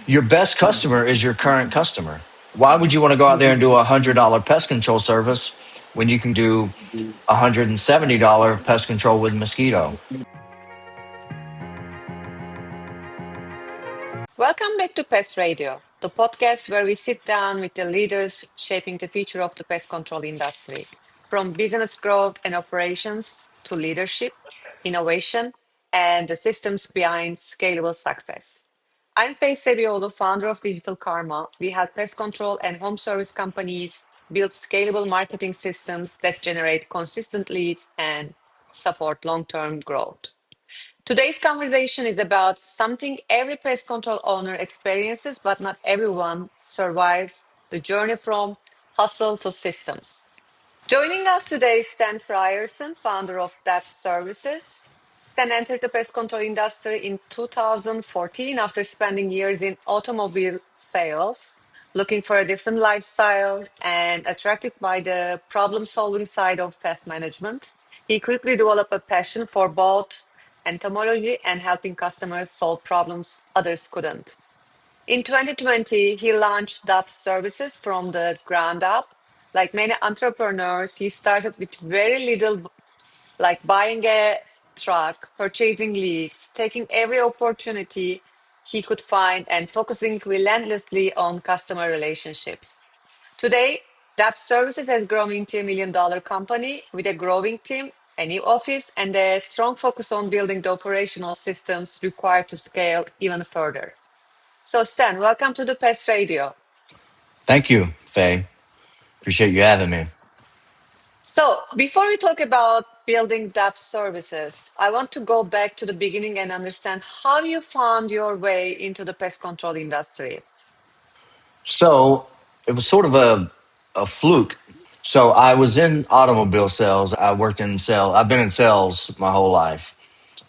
Your best customer is your current customer. Why would you want to go out there and do $100 pest control service when you can do $170 pest control with mosquito? Welcome back to Pest Radio, the podcast where we sit down with the leaders shaping the future of the pest control industry, from business growth and operations to leadership, innovation, and the systems behind scalable success. I'm Faye Sebiolu, founder of Digital Karma. We help pest control and home service companies build scalable marketing systems that generate consistent leads and support long-term growth. Today's conversation is about something every pest control owner experiences, but not everyone survives the journey from hustle to systems. Joining us today is Stan Frierson, founder of DAPS Services. Stan entered the pest control industry in 2014 after spending years in automobile sales, looking for a different lifestyle and attracted by the problem solving side of pest management. He quickly developed a passion for both entomology and helping customers solve problems others couldn't. In 2020, he launched DAPS Services from the ground up. Like many entrepreneurs, he started with very little, like buying a truck, purchasing leads, taking every opportunity he could find, and focusing relentlessly on customer relationships. Today, DAPS Services has grown into $1 million company with a growing team, a new office, and a strong focus on building the operational systems required to scale even further. So, Stan, welcome to the Pest Radio. Thank you, Faye. Appreciate you having me. So, before we talk about building DAPS services, I want to go back to the beginning and understand how you found your way into the pest control industry. So it was sort of a fluke. So I was in automobile sales. I worked in sales. I've been in sales my whole life.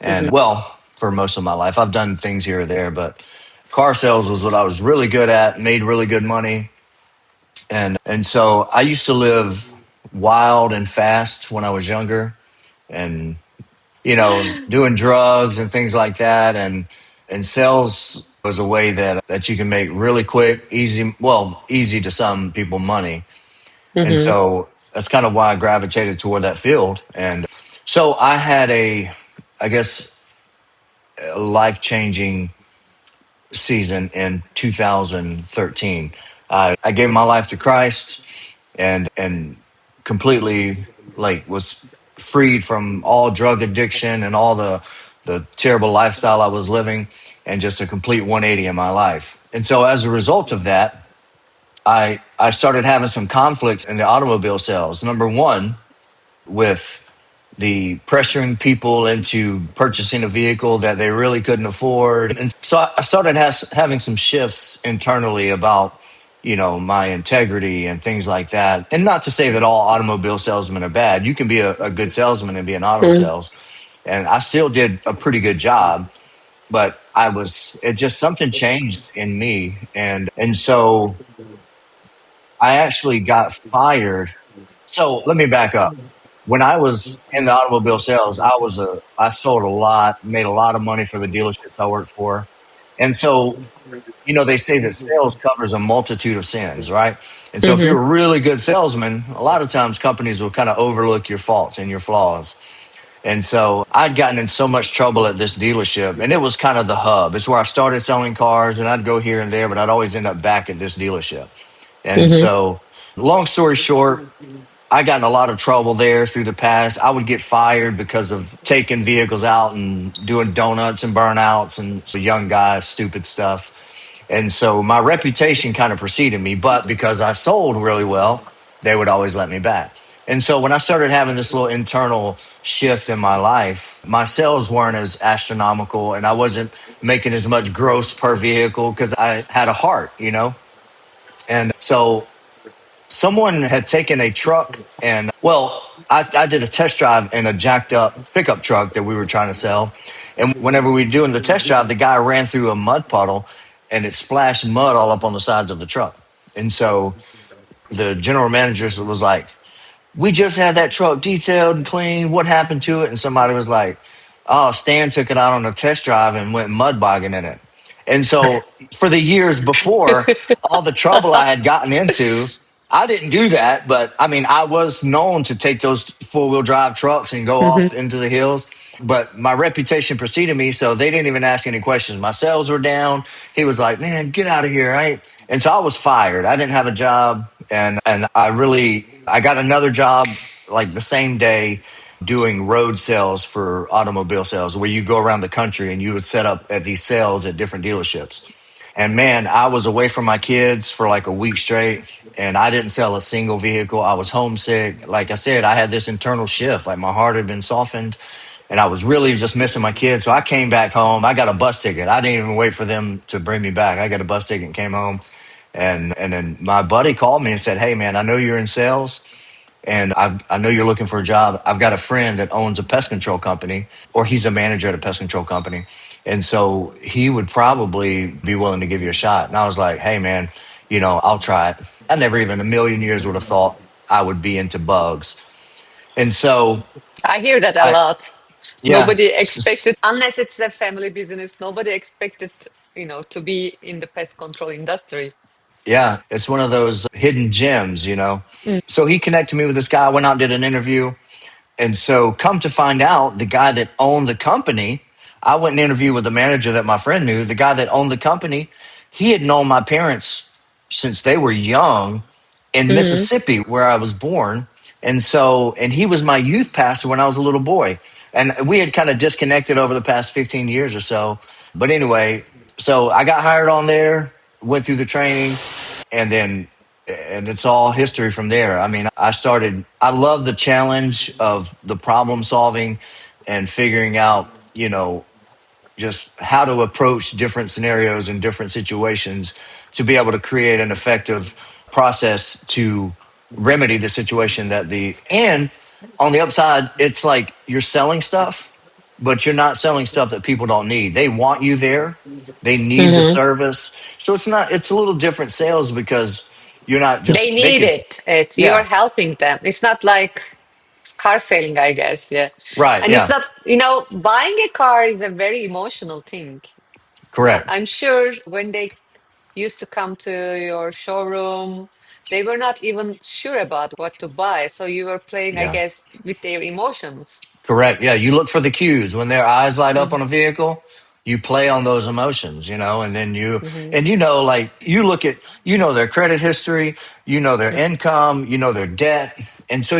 And well, for most of my life, I've done things here or there, but car sales was what I was really good at, made really good money. And so I used to live wild and fast when I was younger and doing drugs and things like that. And sales was a way that you can make really quick, easy, well, easy to some people money. And Mm-hmm. so that's kind of why I gravitated toward that field. And so I had I guess, a life changing season in 2013. I gave my life to Christ and completely like was freed from all drug addiction and all the terrible lifestyle I was living and just a complete 180 in my life. And so as a result of that, I started having some conflicts in the automobile sales. Number one, with the pressuring people into purchasing a vehicle that they really couldn't afford. And so I started having some shifts internally about, my integrity and things like that. And not to say that all automobile salesmen are bad. You can be a good salesman and be in auto sales. And I still did a pretty good job, but it just something changed in me. And so I actually got fired. So let me back up. When I was in the automobile sales, I sold a lot, made a lot of money for the dealerships I worked for. And so, they say that sales covers a multitude of sins, right? And so if Mm-hmm. you're a really good salesman, a lot of times companies will kind of overlook your faults and your flaws. And so I'd gotten in so much trouble at this dealership, and it was kind of the hub. It's where I started selling cars, and I'd go here and there, but I'd always end up back at this dealership. And Mm-hmm. so, long story short, I got in a lot of trouble there through the past. I would get fired because of taking vehicles out and doing donuts and burnouts and young guys, stupid stuff. And so my reputation kind of preceded me, but because I sold really well, they would always let me back. And so when I started having this little internal shift in my life, my sales weren't as astronomical and I wasn't making as much gross per vehicle because I had a heart. And so someone had taken a truck and, well, I did a test drive in a jacked up pickup truck that we were trying to sell. And whenever we were doing the test drive, the guy ran through a mud puddle and it splashed mud all up on the sides of the truck. And so the general manager was like, "We just had that truck detailed and cleaned. What happened to it?" And somebody was like, "Oh, Stan took it out on a test drive and went mud bogging in it." And so for the years before, all the trouble I had gotten into, I didn't do that. But I mean, I was known to take those four-wheel drive trucks and go Mhm. off into the hills. But my reputation preceded me, so they didn't even ask any questions. My sales were down. He was like, "Man, get out of here!" Right? And so I was fired. I didn't have a job, and I got another job like the same day doing road sales for automobile sales, where you go around the country and you would set up at these sales at different dealerships. And man, I was away from my kids for like a week straight, and I didn't sell a single vehicle. I was homesick. Like I said, I had this internal shift. Like my heart had been softened, and I was really just missing my kids. So I came back home. I got a bus ticket. I didn't even wait for them to bring me back. I got a bus ticket and came home. And then my buddy called me and said, "Hey man, I know you're in sales, and I know you're looking for a job. I've got a friend that owns a pest control company, or he's a manager at a pest control company. And so he would probably be willing to give you a shot." And I was like, "Hey, man, I'll try it." I never even a million years would have thought I would be into bugs. And so I hear that a I, lot. yeah, Nobody expected, unless it's a family business, nobody expected, to be in the pest control industry. yeah, it's one of those hidden gems. So he connected me with this guy. I went out and did an interview. And so, come to find out, the guy that owned the company, I went and interviewed with the manager that my friend knew. The guy that owned the company, he had known my parents since they were young in Mm-hmm. Mississippi, where I was born. And he was my youth pastor when I was a little boy. And we had kind of disconnected over the past 15 years or so. But anyway, so I got hired on there, went through the training, and then and it's all history from there. I mean, I love the challenge of the problem solving and figuring out, just how to approach different scenarios and different situations to be able to create an effective process to remedy the situation and on the upside, it's like you're selling stuff, but you're not selling stuff that people don't need. They want you there. They need the Mm-hmm. service. So it's a little different sales because you're not They just need making, it. You're yeah, helping them. It's not like car selling, I guess. Yeah. right. And it's Yeah, not, buying a car is a very emotional thing. correct. I'm sure when they used to come to your showroom, they were not even sure about what to buy. So you were playing, I Yeah. guess, with their emotions. Correct. Yeah, you look for the cues when their eyes light up Hmm. on a vehicle. You play on those emotions, and then Hmm. like you look at, their credit history, their income, their debt, and so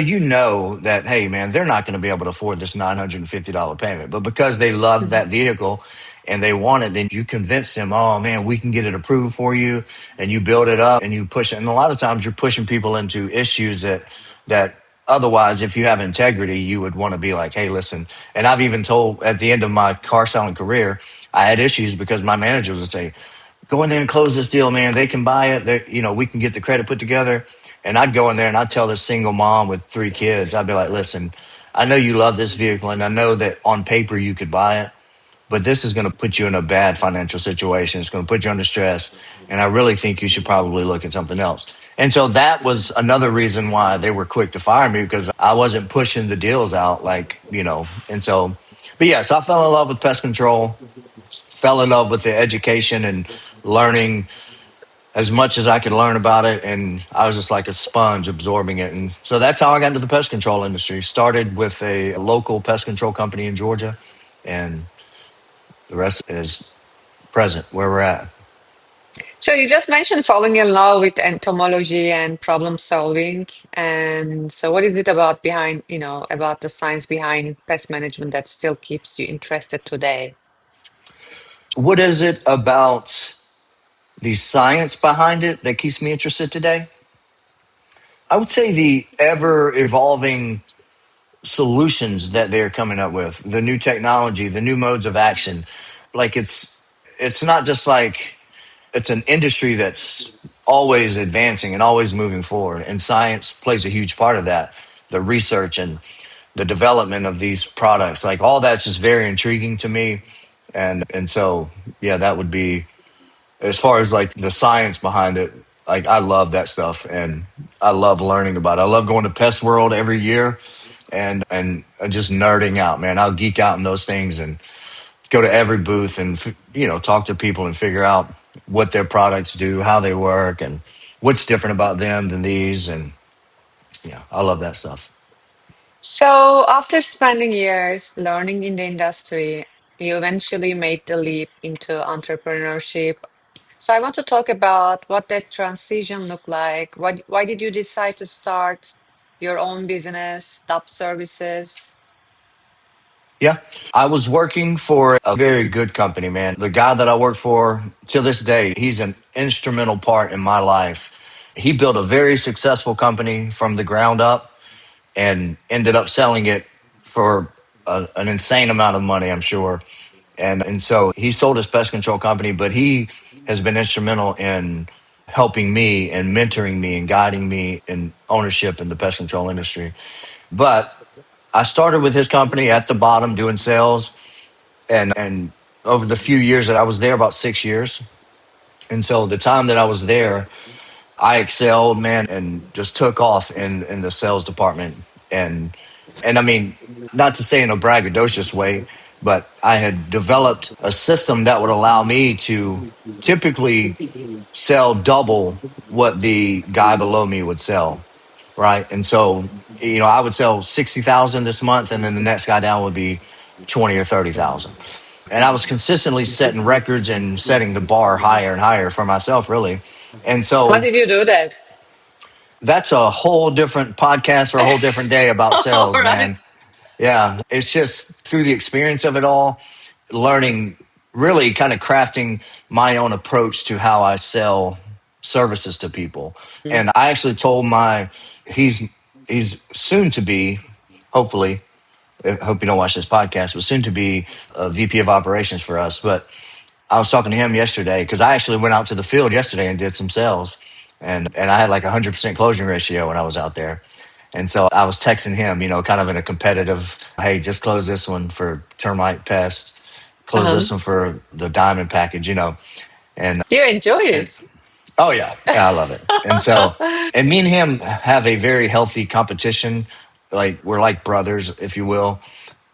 that, hey man, they're not going to be able to afford this $950 payment, but because they love Hmm. that vehicle and they want it, then you convince them, oh man, we can get it approved for you, and you build it up and you push it. And a lot of times you're pushing people into issues that otherwise, if you have integrity, you would want to be like, hey, listen. And I've even told at the end of my car selling career, I had issues because my manager would say, go in there and close this deal, man. They can buy it. We can get the credit put together. And I'd go in there and I'd tell this single mom with 3 kids, I'd be like, listen, I know you love this vehicle and I know that on paper you could buy it, but this is going to put you in a bad financial situation. It's going to put you under stress. And I really think you should probably look at something else. And so that was another reason why they were quick to fire me, because I wasn't pushing the deals out and so, but yeah, so I fell in love with pest control, fell in love with the education and learning as much as I could learn about it. And I was just like a sponge absorbing it. And so that's how I got into the pest control industry. Started with a local pest control company in Georgia, and the rest is present where we're at. So you just mentioned falling in love with entomology and problem solving. And so what is it about the science behind pest management that still keeps you interested today? What is it about the science behind it that keeps me interested today? I would say the ever evolving solutions that they're coming up with, the new technology, the new modes of action. Like it's not just like it's an industry that's always advancing and always moving forward, and science plays a huge part of that. The research and the development of these products, like all that's just very intriguing to me. And so yeah, that would be, as far as like the science behind it. Like I love that stuff, and I love learning about it. I love going to Pest World every year and just nerding out, man. I'll geek out in those things and go to every booth and talk to people and figure out what their products do, how they work, and what's different about them than these. And yeah, I love that stuff. So, after spending years learning in the industry, you eventually made the leap into entrepreneurship. So, I want to talk about what that transition looked like. Why did you decide to start your own business, DAPS Services? Yeah, I was working for a very good company, man. The guy that I worked for till this day, he's an instrumental part in my life. He built a very successful company from the ground up and ended up selling it for an insane amount of money, I'm sure. And so he sold his pest control company, but he has been instrumental in helping me and mentoring me and guiding me in ownership in the pest control industry. But I started with his company at the bottom doing sales, and over the few years that I was there, about 6 years. And so the time that I was there, I excelled, man, and just took off in the sales department. And I mean, not to say in a braggadocious way, but I had developed a system that would allow me to typically sell double what the guy below me would sell. Right. And so, I would sell 60,000 this month, and then the next guy down would be 20 or 30,000. And I was consistently setting records and setting the bar higher and higher for myself, really. And How so did you do that? that's a whole different podcast or a whole different day about All sales, right. man. Yeah. It's just through the experience of it all, learning, really kind of crafting my own approach to how I sell services to people. And I actually told he's he's soon to be, hopefully, I hope you don't watch this podcast, but soon to be a VP of operations for us. But I was talking to him yesterday because I actually went out to the field yesterday and did some sales, and I had like 100% closing ratio when I was out there. And so I was texting him, kind of in a competitive, hey, just close this one for termite pest, close Uh-huh. this one for the diamond package. And, You enjoy and it. oh yeah, I love it. And so, and me and him have a very healthy competition. Like we're like brothers, if you will,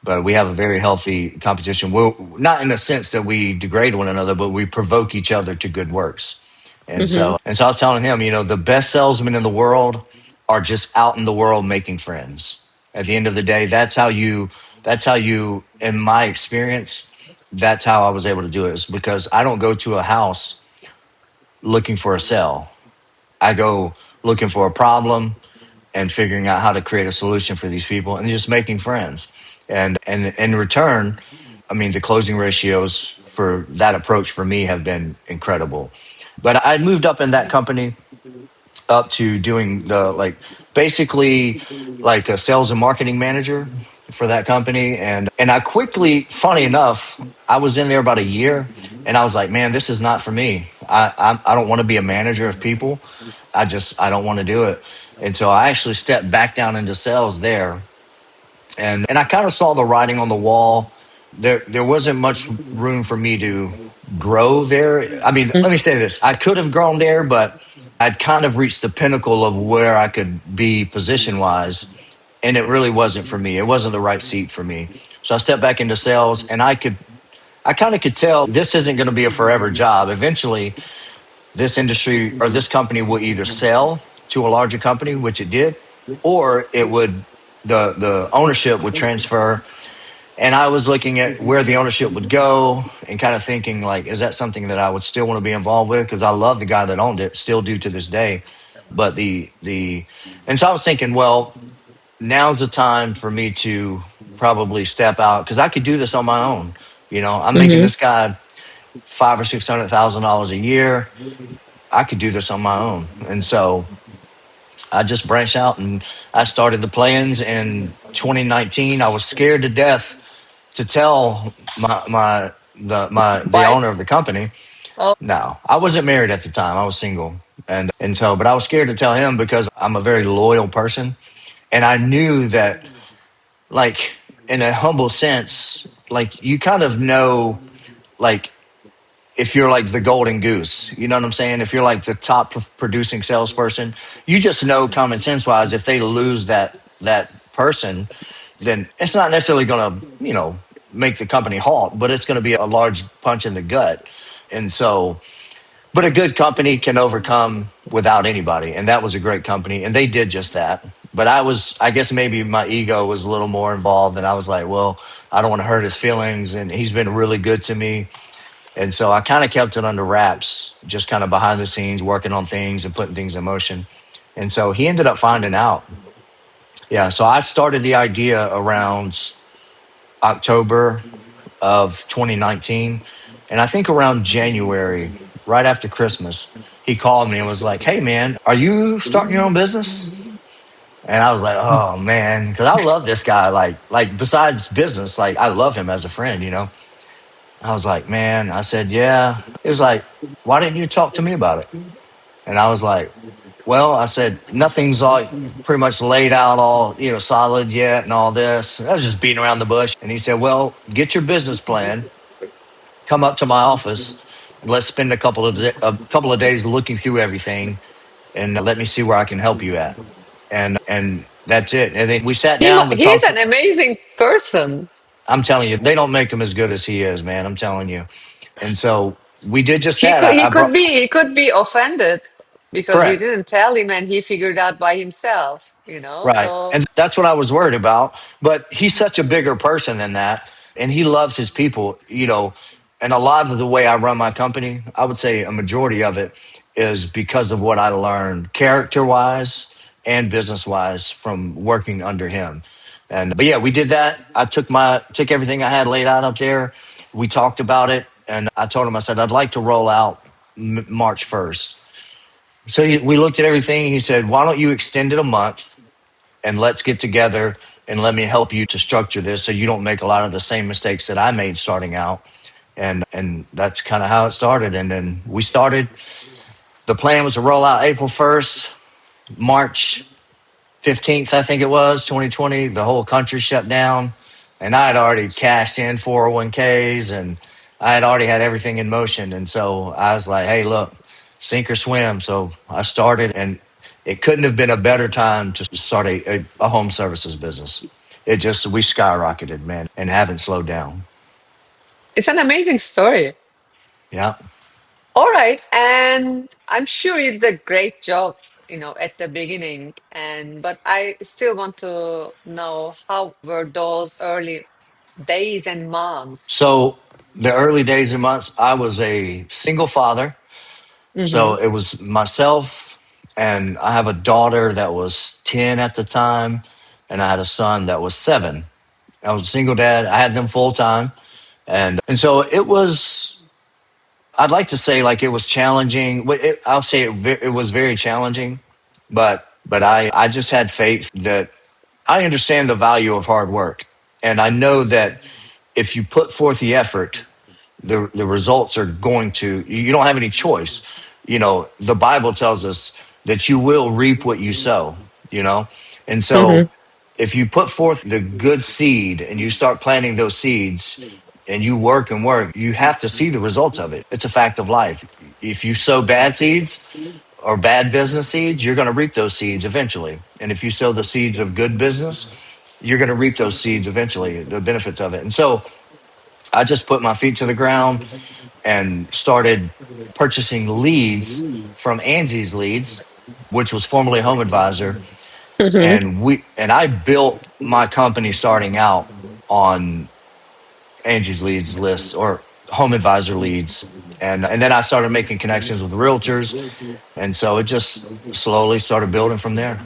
but we have a very healthy competition. We're not in the sense that we degrade one another, but we provoke each other to good works. Hmm. And so I was telling him, the best salesmen in the world are just out in the world making friends. At the end of the day, that's how you, in my experience, that's how I was able to do it. Is because I don't go to a house looking for a sell. I go looking for a problem and figuring out how to create a solution for these people and just making friends. And in return, I mean, the closing ratios for that approach for me have been incredible. But I moved up in that company up to doing the basically like a sales and marketing manager for that company. And I quickly, funny enough, I was in there about a year and I was like, man, this is not for me. I don't want to be a manager of people. I don't want to do it. And so I actually stepped back down into sales there, and I kind of saw the writing on the wall. There wasn't much room for me to grow there. I mean, let me say this: I could have grown there, but I'd kind of reached the pinnacle of where I could be position wise, and it really wasn't for me. It wasn't the right seat for me. So I stepped back into sales, and I kind of could tell this isn't going to be a forever job. Eventually, this industry or this company will either sell to a larger company, which it did, or it would the ownership would transfer. And I was looking at where the ownership would go and kind of thinking like, is that something that I would still want to be involved with? Because I love the guy that owned it, still do to this day. But the and so I was thinking, well, now's the time for me to probably step out because I could do this on my own. I'm making Hmm. this guy $500,000 or $600,000 a year. I could do this on my own. And so I just branched out and I started the plans in 2019. I was scared to death to tell the owner Wife. of the company. Oh. No, I wasn't married at the time. I was single. And so, but I was scared to tell him because I'm a very loyal person. And I knew that, like, in a humble sense, like, you kind of know, like, if you're like the golden goose, you know what I'm saying? If you're like the top producing salesperson, you just know common sense wise, if they lose that person, then it's not necessarily going to, make the company halt, but it's going to be a large punch in the gut. And so, but a good company can overcome without anybody. And that was a great company. And they did just that. But I guess maybe my ego was a little more involved. And I was like, well, I don't want to hurt his feelings. And he's been really good to me. And so I kind of kept it under wraps, just kind of behind the scenes, working on things and putting things in motion. And so he ended up finding out. Yeah. So I started the idea around October of 2019. And I think around January, right after Christmas, he called me and was like, "Hey, man, are you starting your own business?" And I was like, "Oh, man," because I love this guy. Like besides business, like I love him as a friend, you know? I was like, "Man," I said, "Yeah." He was like, "Why didn't you talk to me about it?" And I was like, "Well," I said, "nothing's all pretty much laid out all, solid yet and all this." I was just beating around the bush. And he said, "Well, get your business plan, come up to my office, and let's spend a couple of days looking through everything, and let me see where I can help you at." And that's it. And then we sat down, we He's talked. an amazing person. I'm telling you, they don't make him as good as he is, man. I'm telling you. And so we did just that. I brought He could be offended because you correct. didn't tell him and he figured out by himself, you know? Right. So And that's what I was worried about. But he's such a bigger person than that. And he loves his people. And a lot of the way I run my company, I would say a majority of it is because of what I learned character wise and business wise from working under him. But yeah, we did that. I took everything I had laid out up there. We talked about it. And I told him, I said, I'd like to roll out March 1st. So we looked at everything. He said, why don't you extend it a month? And let's get together and let me help you to structure this so you don't make a lot of the same mistakes that I made starting out. And that's kind of how it started. And then we started. The plan was to roll out April 1st, March 15th, I think it was, 2020. The whole country shut down. And I had already cashed in 401ks and I had already had everything in motion. And so I was like, hey, look, sink or swim. So I started, and it couldn't have been a better time to start a home services business. We skyrocketed, man, and haven't slowed down. it's an amazing story. Yeah. All right. And I'm sure you did a great job, at the beginning. But I still want to know how were those early days and months? So the early days and months, I was a single father. Mm-hmm. So it was myself, and I have a daughter that was 10 at the time, and I had a son that was 7. I was a single dad. I had them full time. And so it was, I'd like to say like it was challenging. I'll say it was very challenging, but I just had faith that I understand the value of hard work. And I know that if you put forth the effort, the results are going to, you don't have any choice. The Bible tells us that you will reap what you sow, you know? And so Mm-hmm. if you put forth the good seed and you start planting those seeds and you work and work, you have to see the results of it. It's a fact of life. If you sow bad seeds or bad business seeds, you're going to reap those seeds eventually. And if you sow the seeds of good business, you're going to reap those seeds eventually, the benefits of it. And so I just put my feet to the ground and started purchasing leads from Angie's Leads, which was formerly Home Advisor. Mm-hmm. And I built my company starting out on Angie's Leads list or Home Advisor leads. And then I started making connections with realtors. And so it just slowly started building from there.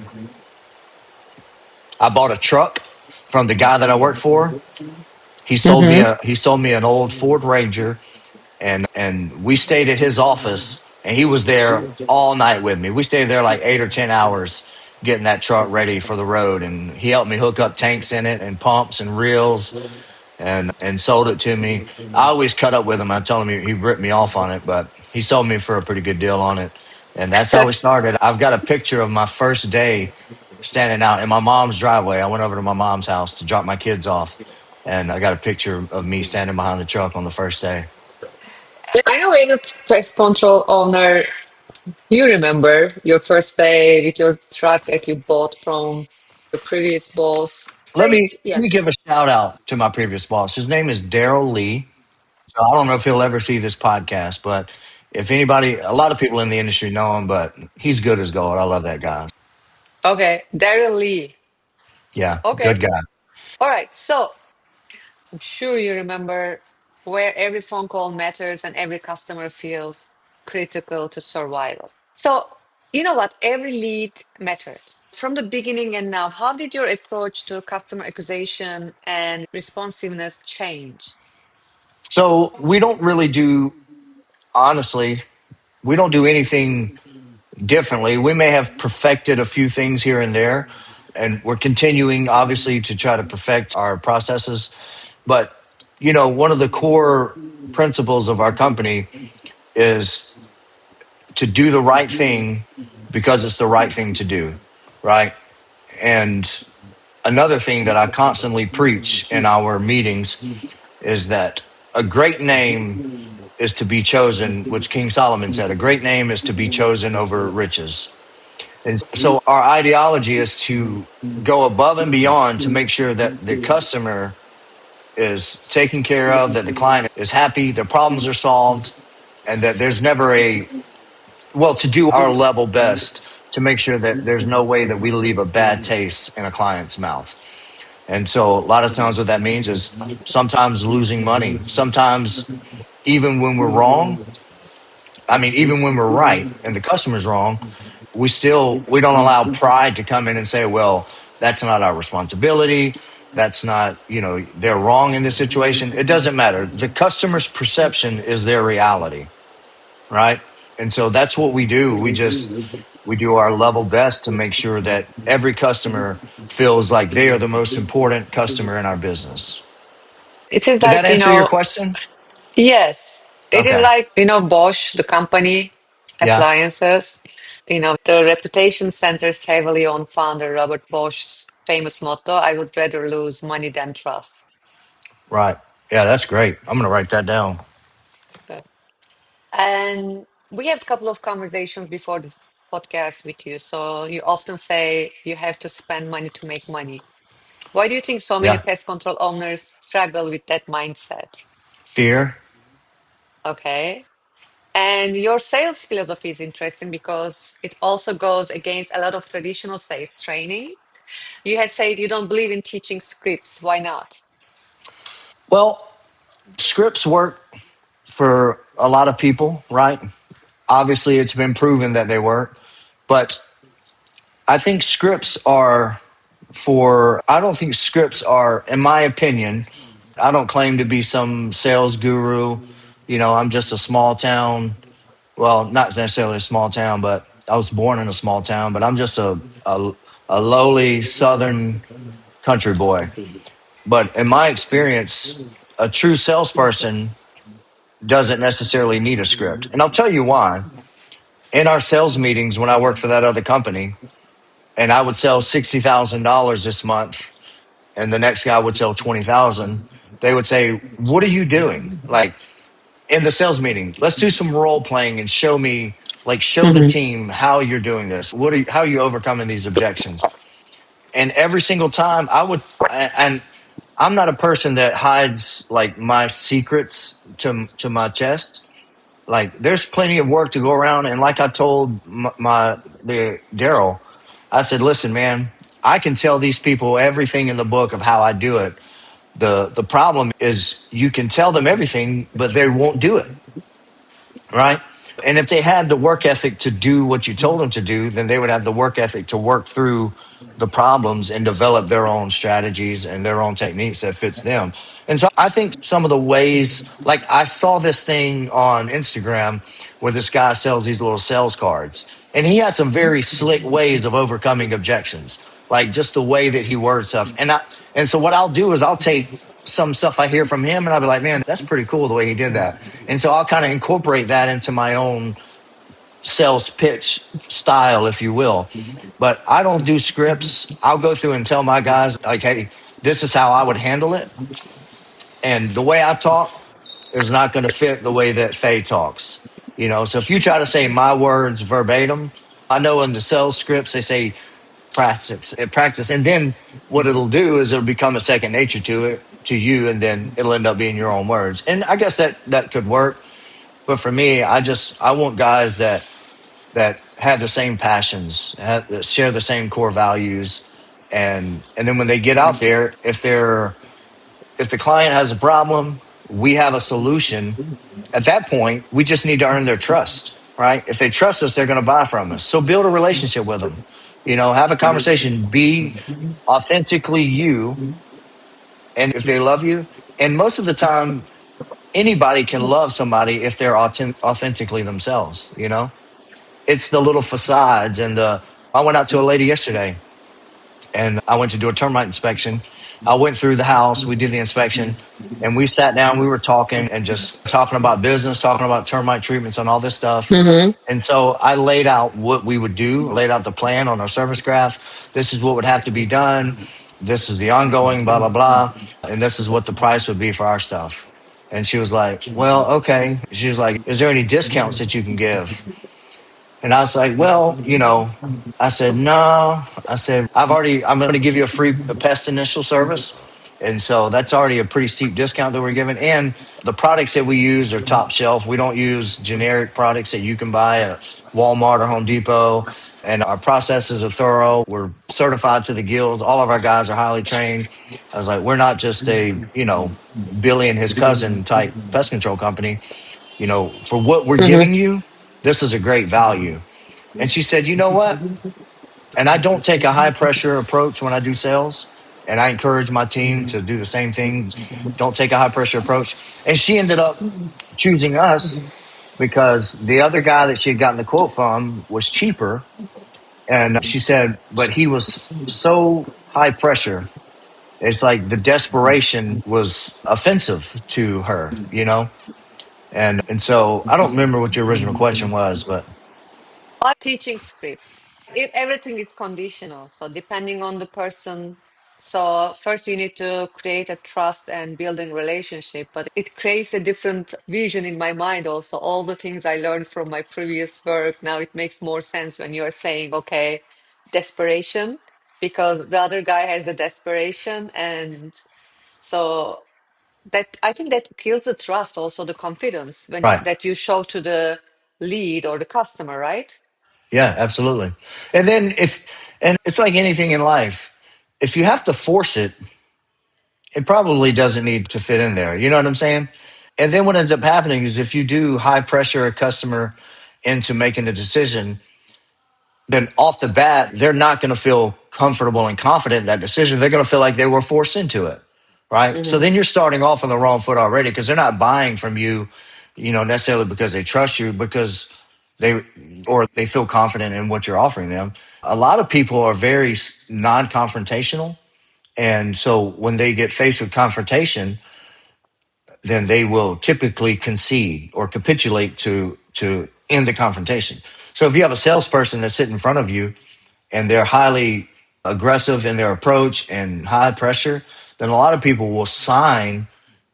I bought a truck from the guy that I worked for. Mm-hmm. He sold me an old Ford Ranger, and we stayed at his office, and he was there all night with me. We stayed there like 8 or 10 hours getting that truck ready for the road, and he helped me hook up tanks in it and pumps and reels, and sold it to me. I always cut up with him. I tell him he ripped me off on it, but he sold me for a pretty good deal on it. And that's how we started. I've got a picture of my first day standing out in my mom's driveway. I went over to my mom's house to drop my kids off, and I got a picture of me standing behind the truck on the first day. I know you're a pest control owner. You remember your first day with your truck that you bought from your previous boss? stage, let yeah. me give a shout out to my previous boss. His name is Daryl Lee. So I don't know if he'll ever see this podcast, but if anybody, a lot of people in the industry know him, but he's good as gold. I love that guy. Okay, Daryl Lee. Yeah, Okay, good guy. all right. So I'm sure you remember where every phone call matters and every customer feels critical to survival. So, you know what? Every lead mattered. From the beginning and now, how did your approach to customer acquisition and responsiveness change? So we don't really do, honestly, we don't do anything differently. We may have perfected a few things here and there, and we're continuing, obviously, to try to perfect our processes. But, one of the core principles of our company is to do the right thing because it's the right thing to do, right? And another thing that I constantly preach in our meetings is that a great name is to be chosen, which King Solomon said, a great name is to be chosen over riches. And so our ideology is to go above and beyond to make sure that the customer is taken care of, that the client is happy, their problems are solved, and that there's never to do our level best to make sure that there's no way that we leave a bad taste in a client's mouth. And so a lot of times what that means is sometimes losing money, sometimes even when we're wrong, even when we're right and the customer's wrong, we don't allow pride to come in and say, well, that's not our responsibility. That's not, they're wrong in this situation. It doesn't matter. The customer's perception is their reality, right? And so that's what we do. We do our level best to make sure that every customer feels like they are the most important customer in our business. It is Did that like, answer your question? yes, it is Okay. like, Bosch, the company, Yeah. appliances. The reputation centers heavily on founder Robert Bosch's famous motto, I would rather lose money than trust. Right. Yeah, that's great. I'm going to write that down. Okay. And we had a couple of conversations before this podcast with you. So you often say you have to spend money to make money. Why do you think so many Yeah. pest control owners struggle with that mindset? Fear. Okay. And your sales philosophy is interesting because it also goes against a lot of traditional sales training. You had said you don't believe in teaching scripts. Why not? Well, scripts work for a lot of people, right? Obviously, it's been proven that they work, but I think scripts are I don't think scripts are, in my opinion, I don't claim to be some sales guru. I'm just a small town, well, not necessarily a small town, but I was born in a small town, but I'm just a lowly southern country boy. But in my experience, a true salesperson doesn't necessarily need a script. And I'll tell you why. In our sales meetings, when I worked for that other company, and I would sell $60,000 this month, and the next guy would sell 20,000, they would say, "What are you doing?" Like in the sales meeting, let's do some role playing and show the team how you're doing this. How are you overcoming these objections? And every single time and I'm not a person that hides like my secrets to my chest. Like there's plenty of work to go around. And like I told the Daryl, I said, listen, man, I can tell these people everything in the book of how I do it. The problem is you can tell them everything, but they won't do it. Right. And if they had the work ethic to do what you told them to do, then they would have the work ethic to work through the problems and develop their own strategies and their own techniques that fits them. And so I think some of the ways, like I saw this thing on Instagram where this guy sells these little sales cards, and he had some very slick ways of overcoming objections, like just the way that he words stuff. And so what I'll do is I'll take some stuff I hear from him and I'll be like, man, that's pretty cool the way he did that. And so I'll kind of incorporate that into my own sales pitch style, if you will. But I don't do scripts. I'll go through and tell my guys, like, hey, this is how I would handle it. And the way I talk is not going to fit the way that Faye talks. So if you try to say my words verbatim, I know in the sales scripts, they say, practice, and then what it'll do is it'll become a second nature to you, and then it'll end up being your own words. And I guess that could work, but for me, I want guys that have the same passions, that share the same core values, and then when they get out there, if the client has a problem, we have a solution. At that point, we just need to earn their trust, right? If they trust us, they're going to buy from us. So build a relationship with them. Have a conversation, be authentically you, and if they love you, and most of the time, anybody can love somebody if they're authentically themselves. It's the little facades and the. I went out to a lady yesterday and I went to do a termite inspection. I went through the house, we did the inspection, and we sat down, we were talking and just talking about business, talking about termite treatments and all this stuff. Mm-hmm. And so I laid out what we would do, laid out the plan on our service graph. This is what would have to be done. This is the ongoing, blah, blah, blah. And this is what the price would be for our stuff. And she was like, well, okay. She was like, is there any discounts that you can give? And I was like, well, I said, no. I said, I'm going to give you a pest initial service. And so that's already a pretty steep discount that we're giving. And the products that we use are top shelf. We don't use generic products that you can buy at Walmart or Home Depot. And our processes are thorough. We're certified to the guilds. All of our guys are highly trained. I was like, we're not just Billy and his cousin type pest control company. For what we're giving Mm-hmm. you, this is a great value. And she said, you know what? And I don't take a high pressure approach when I do sales. And I encourage my team to do the same thing. Don't take a high pressure approach. And she ended up choosing us because the other guy that she had gotten the quote from was cheaper. And she said, but he was so high pressure. It's like the desperation was offensive to her. And so I don't remember what your original question was, but Teaching scripts. Everything is conditional. So depending on the person. So first you need to create a trust and building relationship, but it creates a different vision in my mind also. All the things I learned from my previous work, now it makes more sense when you're saying, okay, desperation, because the other guy has a desperation. And so that I think that kills the trust, also the confidence when right. that you show to the lead or the customer, right? Yeah, absolutely. And it's like anything in life. If you have to force it, it probably doesn't need to fit in there. You know what I'm saying? And then what ends up happening is if you do high pressure a customer into making a decision, then off the bat, they're not going to feel comfortable and confident in that decision. They're going to feel like they were forced into it. Right. So Mm-hmm. then you're starting off on the wrong foot already because they're not buying from you, necessarily because they trust you, because they or they feel confident in what you're offering them. A lot of people are very non-confrontational, and so when they get faced with confrontation, then they will typically concede or capitulate to end the confrontation. So if you have a salesperson that's sitting in front of you and they're highly aggressive in their approach and high pressure, then a lot of people will sign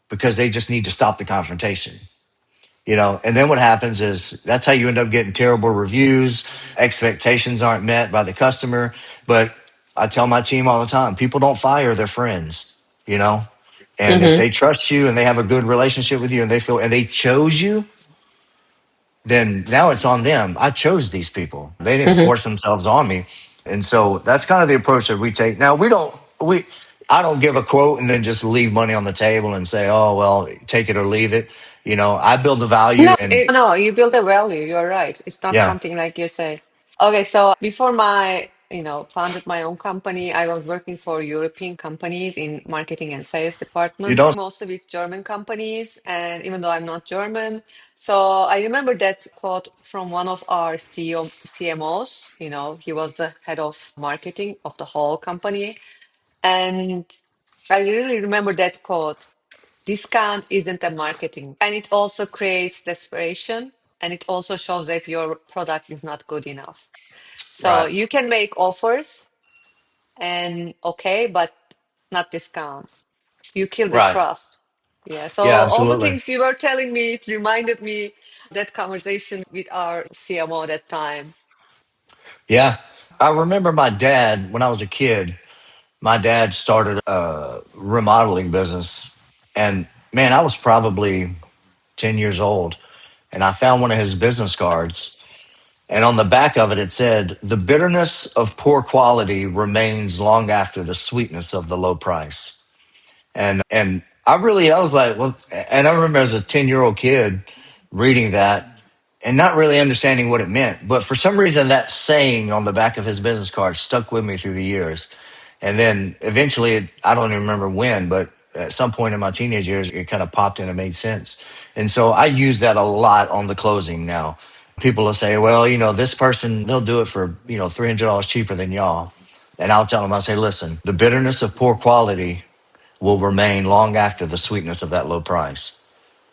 because they just need to stop the confrontation. And then what happens is that's how you end up getting terrible reviews. Expectations aren't met by the customer. But I tell my team all the time, people don't fire their friends. And if Mm-hmm. they trust you and they have a good relationship with you and they chose you, then now it's on them. I chose these people. They didn't Mm-hmm. force themselves on me. And so that's kind of the approach that we take. Now I don't give a quote and then just leave money on the table and say, oh, well, take it or leave it. I build the value and No, you build a value. You're right. It's not yeah, something like you say. Okay, so before founded my own company, I was working for European companies in marketing and sales you departments, don't, mostly with German companies. And even though I'm not German, so I remember that quote from one of our CMOs. He was the head of marketing of the whole company. And I really remember that quote. Discount isn't a marketing. And it also creates desperation. And it also shows that your product is not good enough. So right, you can make offers and okay, but not discount. You kill the right. trust. Yeah. So Yeah, all the absolutely. things you were telling me, it reminded me that conversation with our CMO that time. Yeah. I remember my dad when I was a kid. My dad started a remodeling business, and man, I was probably 10 years old, and I found one of his business cards. And on the back of it, it said, "The bitterness of poor quality remains long after the sweetness of the low price." And I was like, well, and I remember as a 10-year-old kid reading that and not really understanding what it meant. But for some reason, that saying on the back of his business card stuck with me through the years. And then eventually, I don't even remember when, but at some point in my teenage years, it kind of popped in and made sense. And so I use that a lot on the closing now. People will say, well, this person, they'll do it for, $300 cheaper than y'all. And I'll tell them, I'll say, listen, the bitterness of poor quality will remain long after the sweetness of that low price.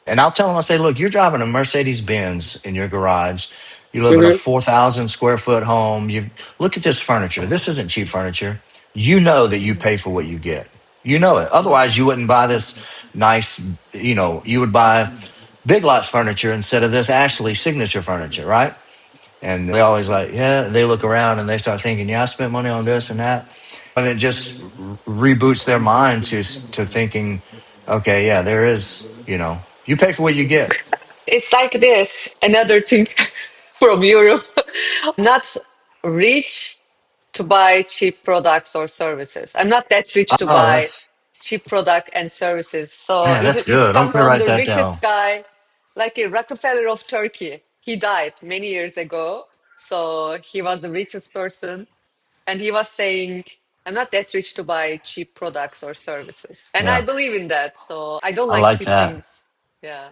And I'll tell them, I'll say, look, you're driving a Mercedes Benz in your garage. You live in a Hmm. 4,000 square foot home. You look at this furniture. This isn't cheap furniture. You know that you pay for what you get. You know it. Otherwise, you wouldn't buy this nice, you would buy Big Lots furniture instead of this Ashley signature furniture, right? And they always like, yeah, they look around and they start thinking, yeah, I spent money on this and that. And it just reboots their mind to thinking, okay, yeah, there is, you pay for what you get. It's like this. Another thing from Europe. Not rich to buy cheap products or services. I'm not that rich to Oh, buy that's cheap product and services. So man, that's it good. I'm comes gonna on write the that down. richest guy, like a Rockefeller of Turkey. He died many years ago. So he was the richest person. And he was saying, I'm not that rich to buy cheap products or services. And I Yeah, believe in that. So I don't I like like cheap that. things. Yeah.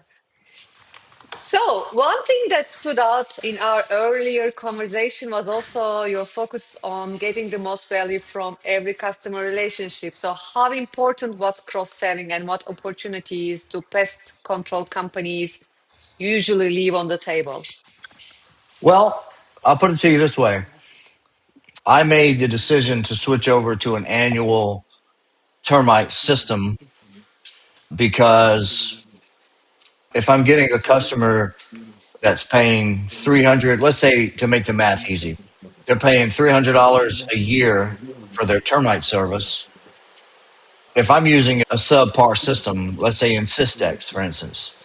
So, one thing that stood out in our earlier conversation was also your focus on getting the most value from every customer relationship. So, how important was cross selling and what opportunities do pest control companies usually leave on the table? Well, I'll put it to you this way: I made the decision to switch over to an annual termite system because if I'm getting a customer that's paying 300, let's say to make the math easy, they're paying $300 a year for their termite service. If I'm using a subpar system, let's say in Systex, for instance,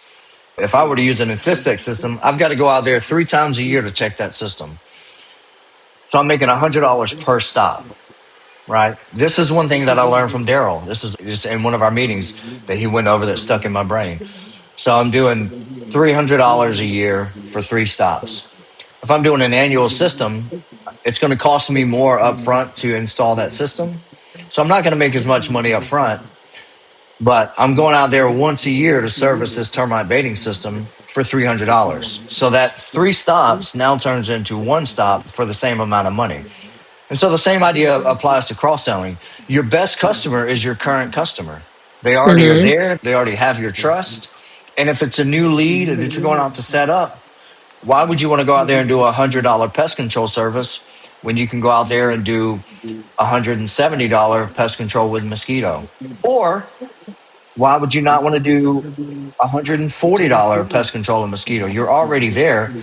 if I were to use an Systex system, I've got to go out there 3 times a year to check that system. So I'm making $100 per stop, right? This is one thing that I learned from Daryl. This is just in one of our meetings that he went over that stuck in my brain. So I'm doing $300 a year for 3 stops. If I'm doing an annual system, it's going to cost me more upfront to install that system. So I'm not going to make as much money up front, but I'm going out there once a year to service this termite baiting system for $300. So that 3 stops now turns into 1 stop for the same amount of money. And so the same idea applies to cross selling. Your best customer is your current customer. They already are Hmm. there, they already have your trust. And if it's a new lead that you're going out to set up, why would you want to go out there and do $100 pest control service when you can go out there and do $170 pest control with mosquito? Or why would you not want to do $140 pest control and mosquito? You're already there.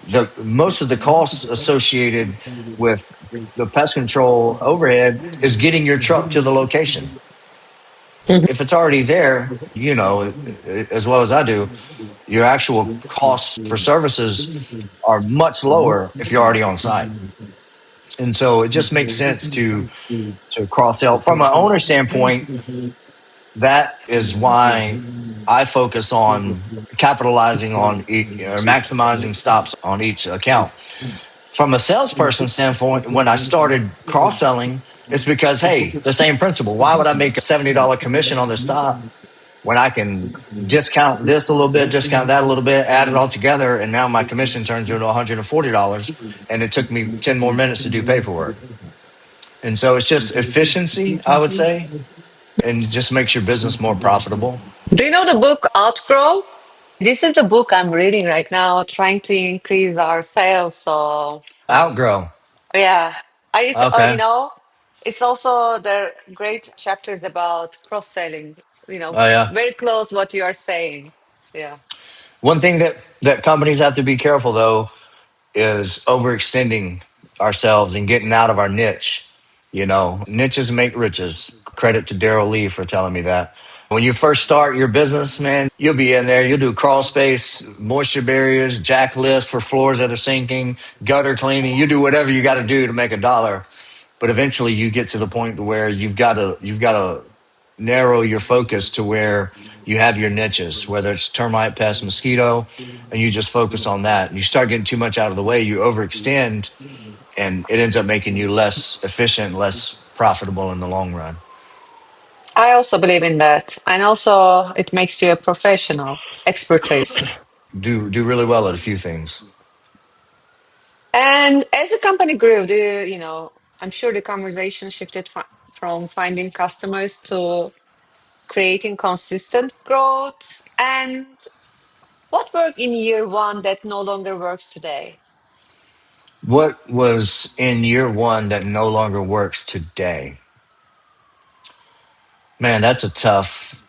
The most of the costs associated with the pest control overhead is getting your truck to the location. If it's already there, as well as I do, your actual costs for services are much lower if you're already on site. And so it just makes sense to cross sell. From an owner standpoint, that is why I focus on capitalizing on or maximizing stops on each account. From a salesperson standpoint, when I started cross selling, it's because, hey, the same principle. Why would I make a $70 commission on the stop when I can discount this a little bit, discount that a little bit, add it all together, and now my commission turns into $140, and it took me 10 more minutes to do paperwork. And so it's just efficiency, I would say, and it just makes your business more profitable. Do you know the book Outgrow? This is the book I'm reading right now, trying to increase our sales. So, Outgrow. yeah, Okay. it's also the great chapters about cross selling. Oh yeah. Very close what you are saying. Yeah. One thing that companies have to be careful though is overextending. ourselves and getting out of our niche. Niches make riches. Credit to Daryl Lee for telling me that. When you first start your business, man, you'll be in there. You'll do crawl space, moisture barriers, jack lifts for floors that are sinking, gutter cleaning. You do whatever you got to do to make a dollar. But eventually, you get to the point where you've got to narrow your focus to where you have your niches, whether it's termite, pest, mosquito, and you just focus on that. And you start getting too much out of the way, you overextend, and it ends up making you less efficient, less profitable in the long run. I also believe in that. And also, it makes you a professional expertise. Do really well at a few things. And as the company grew, I'm sure the conversation shifted from finding customers to creating consistent growth. And what worked in year one that no longer works today? What was in year one that no longer works today? Man, that's a tough.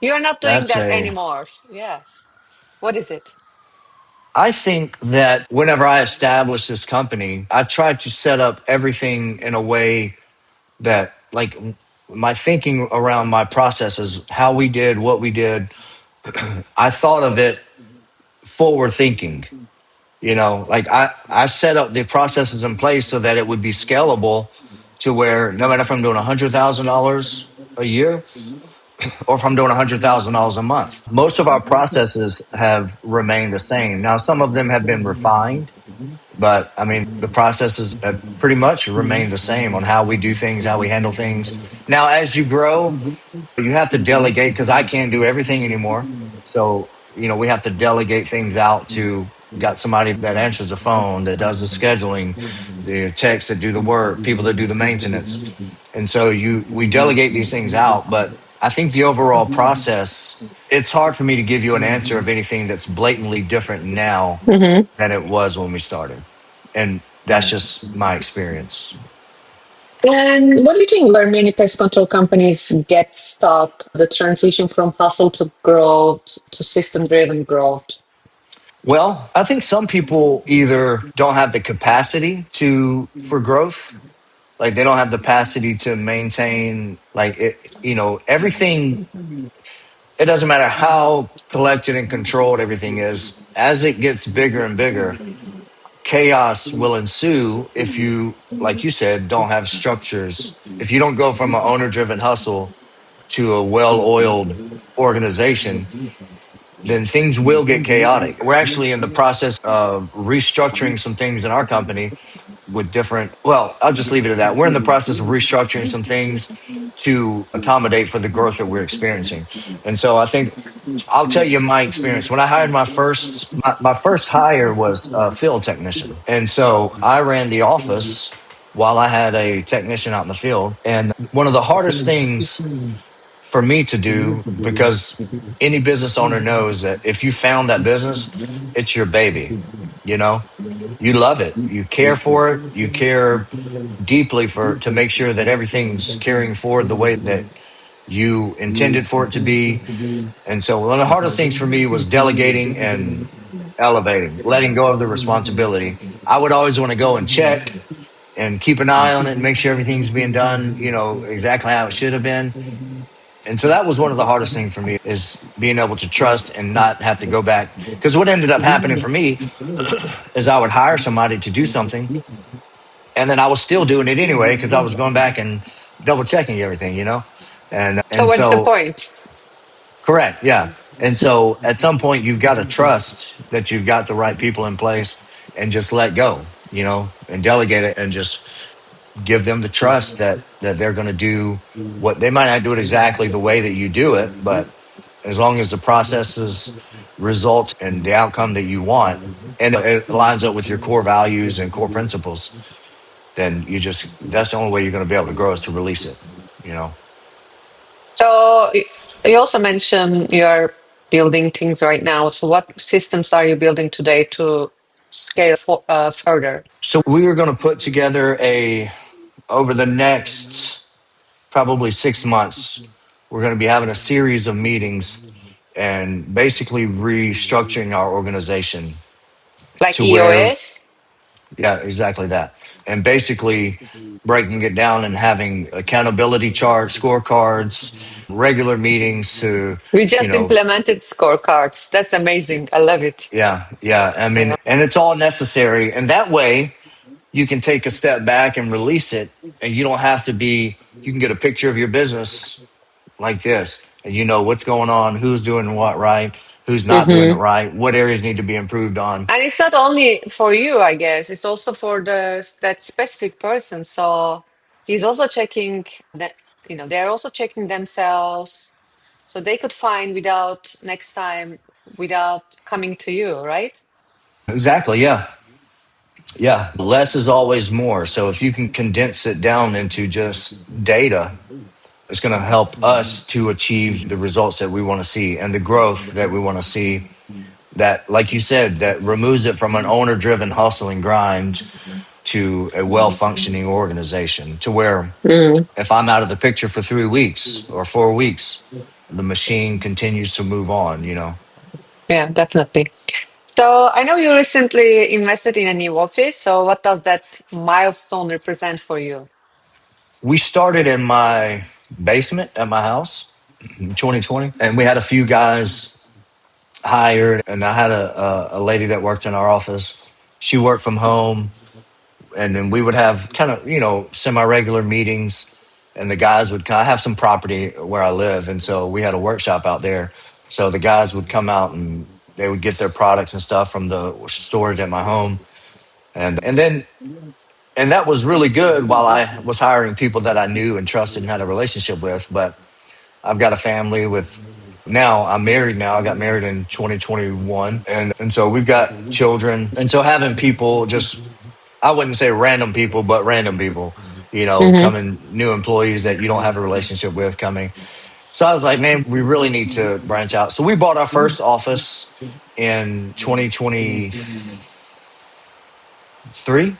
You're not doing That's that a. anymore. Yeah. What is it? I think that whenever I established this company, I tried to set up everything in a way that, like, my thinking around my processes, how we did what we did, I thought of it forward thinking. Like I set up the processes in place so that it would be scalable to where no matter if I'm doing $100,000 a year or if I'm doing $100,000 a month, most of our processes have remained the same. Now, some of them have been refined, but I mean, the processes have pretty much remained the same on how we do things, how we handle things. Now, as you grow, you have to delegate because I can't do everything anymore. So, we have to delegate things out to got somebody that answers the phone, that does the scheduling, the techs that do the work, people that do the maintenance. And so we delegate these things out. But I think the overall process, it's hard for me to give you an answer of anything that's blatantly different now Hmm. than it was when we started. And that's just my experience. And what do you think where many pest control companies get stuck, the transition from hustle to growth to system driven growth? Well, I think some people either don't have the capacity to for growth, like they don't have the capacity to maintain like everything. It doesn't matter how collected and controlled everything is. As it gets bigger and bigger, chaos will ensue if you, like you said, don't have structures. If you don't go from an owner-driven hustle to a well-oiled organization, then things will get chaotic. We're actually in the process of restructuring some things in our company with different, well, I'll just leave it at that. We're in the process of restructuring some things to accommodate for the growth that we're experiencing. And so I think I'll tell you my experience. When I hired my first hire was a field technician. And so I ran the office while I had a technician out in the field. And one of the hardest things for me to do, because any business owner knows that if you found that business, it's your baby. You know, you love it, you care for it, you care deeply for to make sure that everything's carrying forward the way that you intended for it to be. And so one of the hardest things for me was delegating and elevating, letting go of the responsibility. I would always want to go and check and keep an eye on it and make sure everything's being done, exactly how it should have been. And so that was one of the hardest things for me is being able to trust and not have to go back. Because what ended up happening for me is I would hire somebody to do something, and then I was still doing it anyway because I was going back and double checking everything. So And what's the so point? correct, yeah. And so at some point you've got to trust that you've got the right people in place and just let go, and delegate it and just give them the trust that they're going to do what they might not do it exactly the way that you do it, but as long as the processes result in the outcome that you want and it lines up with your core values and core principles, then that's the only way you're going to be able to grow is to release it, you know. So you also mentioned you're building things right now. So what systems are you building today to scale further? So we are going to put together over the next probably 6 months, we're going to be having a series of meetings and basically restructuring our organization Like to where EOS? Yeah, exactly that. And basically breaking it down and having accountability charts, scorecards, regular meetings to, We you just know, implemented scorecards. That's amazing. I love it. yeah, yeah. I mean, and it's all necessary. And that way you can take a step back and release it. And you don't have to be, you can get a picture of your business like this, and you know what's going on, who's doing what right, who's not doing it Hmm. right, what areas need to be improved on. And it's not only for you, I guess. It's also for the that specific person. So he's also checking that, they're also checking themselves, so they could find without next time without coming to you, right? Exactly. Yeah. Yeah. Less is always more. So if you can condense it down into just data, it's going to help us to achieve the results that we want to see and the growth that we want to see. That, like you said, that removes it from an owner driven hustle and grind to a well functioning organization to where Mm, if I'm out of the picture for 3 weeks or 4 weeks, the machine continues to move on, you know. yeah, definitely. So I know you recently invested in a new office. So what does that milestone represent for you? We started in my basement at my house in 2020, and we had a few guys hired, and I had a lady that worked in our office. She worked from home, and then we would have kind of, you know, semi-regular meetings, and the guys would kind of have some property where I live, and so we had a workshop out there. So the guys would come out and they would get their products and stuff from the storage at my home, and then and that was really good while I was hiring people that I knew and trusted and had a relationship with. But I've got a family with, now I'm married now. I got married in 2021. And so we've got children. And so having people just, I wouldn't say random people, but random people, you know, Hmm. coming, new employees that you don't have a relationship with coming. So I was like, man, we really need to branch out. So we bought our first office in 2023,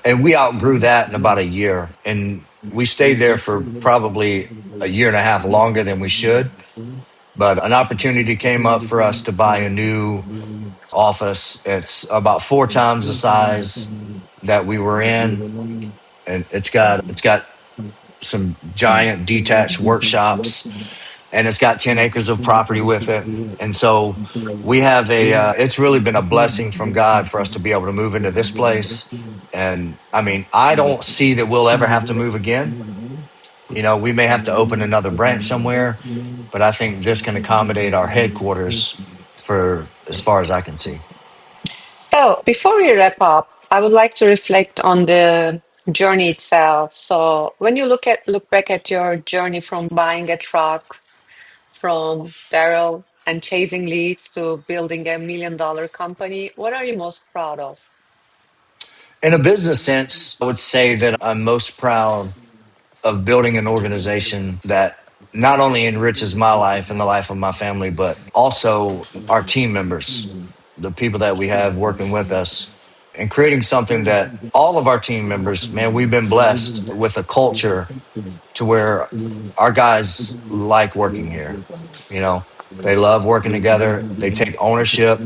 and we outgrew that in about a year. And we stayed there for probably a year and a half longer than we should. But an opportunity came up for us to buy a new office. It's about 4 times the size that we were in, and it's got some giant detached workshops, and it's got 10 acres of property with it. And so we have it's really been a blessing from God for us to be able to move into this place. And I mean, I don't see that we'll ever have to move again. You know, we may have to open another branch somewhere, but I think this can accommodate our headquarters for as far as I can see. So before we wrap up, I would like to reflect on the journey itself. So when you look back at your journey from buying a truck from Daryl and chasing leads to building a $1 million company, what are you most proud of? In a business sense, I would say that I'm most proud of building an organization that not only enriches my life and the life of my family, but also our team members, the people that we have working with us, and creating something that all of our team members, man, we've been blessed with a culture to where our guys like working here. You know, they love working together, they take ownership,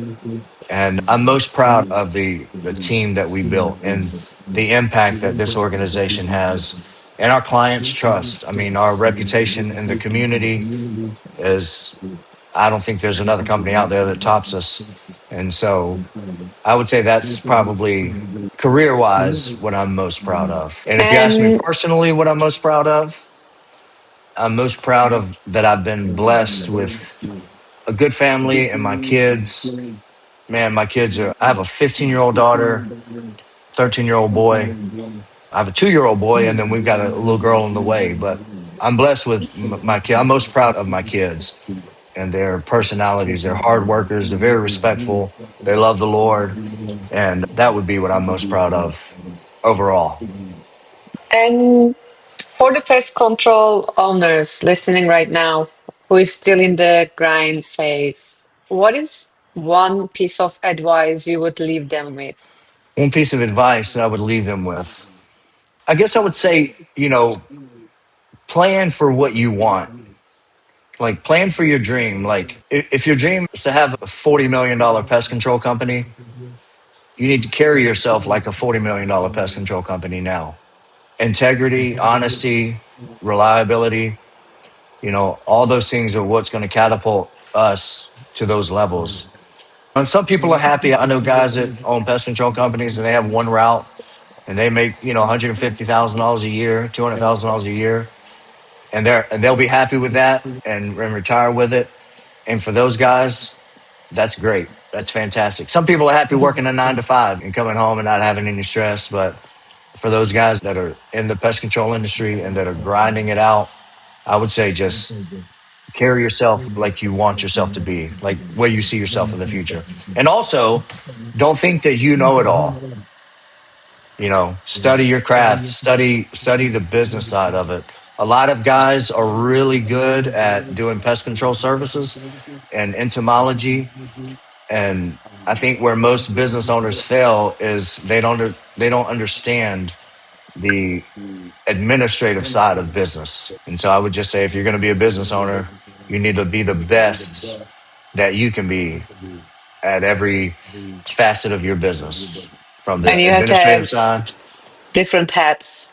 and I'm most proud of the team that we built and the impact that this organization has and our clients' trust. I mean, our reputation in the community is, I don't think there's another company out there that tops us. And so I would say that's probably career wise what I'm most proud of. And if you ask me And personally what I'm most proud of, I'm most proud of that I've been blessed with a good family and my kids. Man, my kids are, I have a 15-year-old daughter, 13-year-old boy. I have a 2-year-old boy, and then we've got a little girl on the way. But I'm blessed with my kid. I'm most proud of my kids and their personalities. They're hard workers. They're very respectful. They love the Lord. And that would be what I'm most proud of overall. and for the pest control owners listening right now who is still in the grind phase, what is one piece of advice you would leave them with? One piece of advice that I would leave them with, I guess I would say, you know, plan for what you want. Like, plan for your dream. Like, if your dream is to have a $40 million pest control company, you need to carry yourself like a $40 million pest control company now. Integrity, honesty, reliability, all those things are what's going to catapult us to those levels. And some people are happy. I know guys that own pest control companies and they have one route and they make, $150,000 a year, $200,000 a year, and they'll be happy with that and retire with it. And for those guys, that's great. That's fantastic. Some people are happy working a 9 to 5 and coming home and not having any stress. But for those guys that are in the pest control industry and that are grinding it out, I would say just carry yourself like you want yourself to be, like where you see yourself in the future. And also, don't think that you know it all. Study your craft, study the business side of it. A lot of guys are really good at doing pest control services and entomology, and I think where most business owners fail is they don't understand the administrative side of business. And so I would just say if you're going to be a business owner, you need to be the best that you can be at every facet of your business, from And the you have to administrative have side. different hats.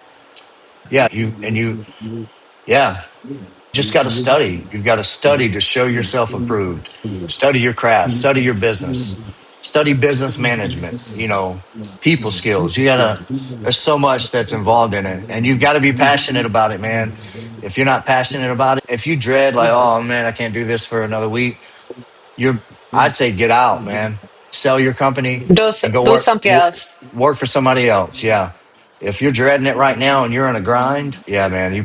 Yeah, yeah, just got to study. You've got to study to show yourself approved. Study your craft, study your business, study business management, people skills. There's so much that's involved in it. And you've got to be passionate about it, man. If you're not passionate about it, if you dread, like, oh man, I can't do this for another week, I'd say get out, man. Sell your company and go Do something else. work for somebody else. Yeah. If you're dreading it right now and you're in a grind, yeah, man, you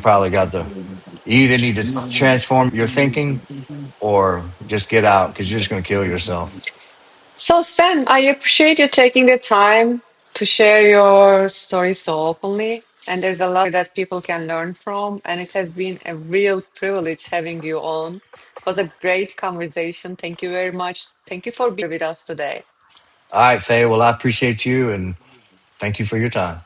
either need to transform your thinking or just get out because you're just going to kill yourself. So, Stan, I appreciate you taking the time to share your story so openly. And there's a lot that people can learn from. And it has been a real privilege having you on. It was a great conversation. Thank you very much. Thank you for being here with us today. All right, Faye. Well, I appreciate you and thank you for your time.